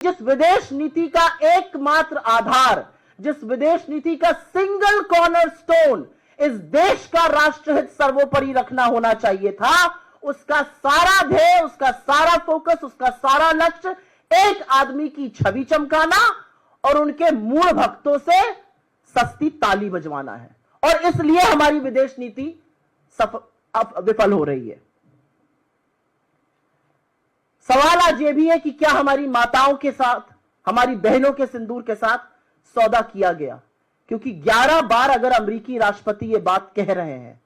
जिस विदेश नीति का एकमात्र आधार, जिस विदेश नीति का सिंगल कॉर्नरस्टोन इस देश का राष्ट्रहित सर्वोपरि रखना होना चाहिए था, उसका सारा ध्येय, उसका सारा फोकस, उसका सारा लक्ष्य एक आदमी की छवि चमकाना और उनके मूल भक्तों से सस्ती ताली बजवाना है। और इसलिए हमारी विदेश नीति विफल हो रही है। सवाल आज यह भी है कि क्या हमारी माताओं के साथ, हमारी बहनों के सिंदूर के साथ सौदा किया गया? क्योंकि 11 बार अगर अमेरिकी राष्ट्रपति यह बात कह रहे हैं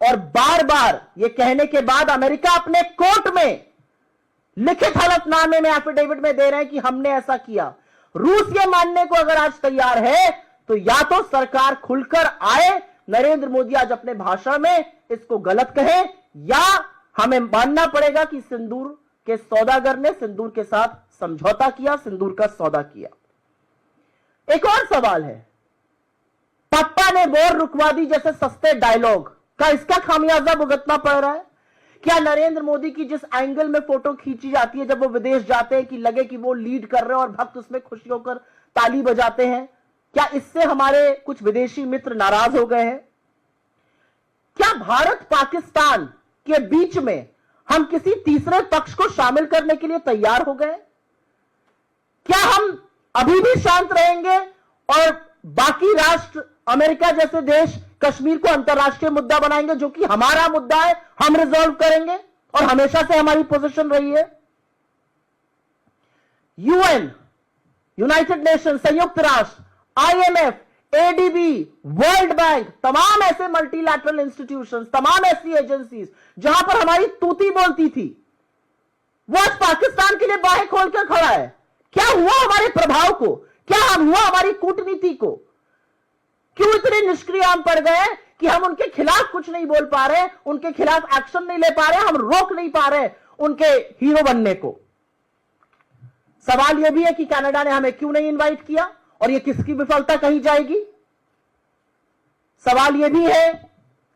और बार बार यह कहने के बाद अमेरिका अपने कोर्ट में लिखित हलफनामे में, एफिडेविट में दे रहे हैं कि हमने ऐसा किया, रूस ये मानने को अगर आज तैयार है तो या तो सरकार खुलकर आए, नरेंद्र मोदी आज अपने भाषण में इसको गलत कहे, या हमें मानना पड़ेगा कि सिंदूर के सौदागर ने सिंदूर के साथ समझौता किया, सिंदूर का सौदा किया। एक और सवाल है, पप्पा ने बोर रुकवा दी जैसे सस्ते डायलॉग का इसका खामियाजा भुगतना पड़ रहा है? क्या नरेंद्र मोदी की जिस एंगल में फोटो खींची जाती है जब वो विदेश जाते हैं कि लगे कि वो लीड कर रहे हैं और भक्त उसमें खुशी होकर ताली बजाते हैं, क्या इससे हमारे कुछ विदेशी मित्र नाराज हो गए हैं? क्या भारत पाकिस्तान के बीच में हम किसी तीसरे पक्ष को शामिल करने के लिए तैयार हो गए? क्या हम अभी भी शांत रहेंगे और बाकी राष्ट्र, अमेरिका जैसे देश कश्मीर को अंतरराष्ट्रीय मुद्दा बनाएंगे जो कि हमारा मुद्दा है, हम रिजॉल्व करेंगे और हमेशा से हमारी पोजीशन रही है? यूएन, यूनाइटेड नेशन, संयुक्त राष्ट्र, आईएमएफ, एडीबी, वर्ल्ड बैंक, तमाम ऐसे मल्टीलैटरल इंस्टीट्यूशंस, तमाम ऐसी एजेंसीज जहां पर हमारी तूती बोलती थी, वो आज पाकिस्तान के लिए बाहें खोलकर खड़ा है। क्या हुआ हमारे प्रभाव को? क्या हम हुआ हमारी कूटनीति को? क्यों इतने निष्क्रिय हम पड़ गए कि हम उनके खिलाफ कुछ नहीं बोल पा रहे, उनके खिलाफ एक्शन नहीं ले पा रहे, हम रोक नहीं पा रहे उनके हीरो बनने को? सवाल यह भी है कि कनाडा ने हमें क्यों नहीं इनवाइट किया और यह किसकी विफलता कही जाएगी? सवाल यह भी है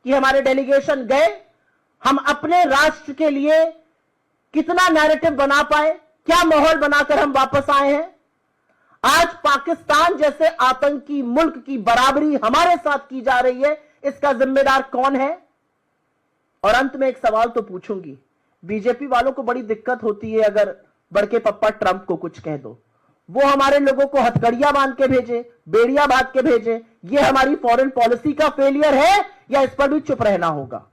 कि हमारे डेलीगेशन गए, हम अपने राष्ट्र के लिए कितना नैरेटिव बना पाए, क्या माहौल बनाकर हम वापस आए हैं? आज पाकिस्तान जैसे आतंकी मुल्क की बराबरी हमारे साथ की जा रही है, इसका जिम्मेदार कौन है? और अंत में एक सवाल तो पूछूंगी, बीजेपी वालों को बड़ी दिक्कत होती है अगर बड़के पप्पा ट्रंप को कुछ कह दो, वो हमारे लोगों को हथकड़ियां बांध के भेजे, बेड़ियां बांध के भेजे, ये हमारी फॉरेन पॉलिसी का फेलियर है या इस पर भी चुप रहना होगा?